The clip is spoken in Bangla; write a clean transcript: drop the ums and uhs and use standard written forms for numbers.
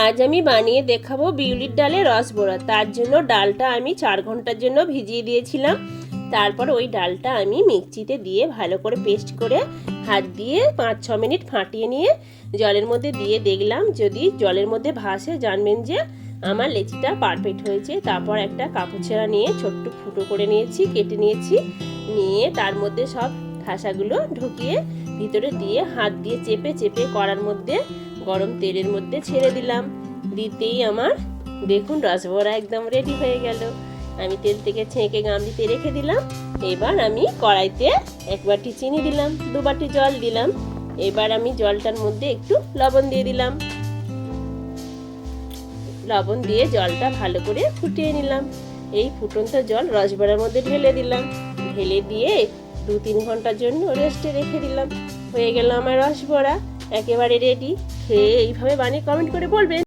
আজ আমি বানিয়ে দেখাবো বিউলির ডালের রসবড়া। তার জন্য ডালটা আমি 4 ঘন্টার জন্য ভিজিয়ে দিয়েছিলাম। তারপর ওই ডালটা আমি মিক্সিতে দিয়ে ভালো করে পেস্ট করে হাত দিয়ে 5-6 মিনিট ফাটিয়ে নিয়ে জলের মধ্যে দিয়ে দেখলাম, যদি জলের মধ্যে ভাসে জানবেন যে আমার লেচিটা পারফেক্ট হয়েছে। তারপর একটা কাপড় ছেঁড়া নিয়ে ছোট্ট ফুটো করে নিয়েছি, কেটে নিয়েছি, নিয়ে তার মধ্যে সব খাসাগুলো ঢুকিয়ে ভিতরে দিয়ে হাত দিয়ে চেপে চেপে কড়ার মধ্যে গরম তেলের মধ্যে ছেড়ে দিলাম। দিতেই আমার দেখুন রসবড়া একদম রেডি হয়ে গেল। আমি তেল থেকে ছেঁকে গামলিতে রেখে দিলাম। এবার আমি কড়াইতে 1 বাটি চিনি দিলাম, 2 বাটি জল দিলাম। এবার আমি জলটার মধ্যে একটু লবণ দিয়ে দিলাম। লবণ দিয়ে জলটা ভালো করে ফুটিয়ে নিলাম। এই ফুটন্ত জল রসবড়ার মধ্যে ঢেলে দিলাম। ঢেলে দিয়ে 2-3 ঘন্টার জন্য রেস্টে রেখে দিলাম। হয়ে গেল আমার রসবড়া, একেবারে রেডি। খেয়ে এইভাবে বানিয়ে কমেন্ট করে বলবেন।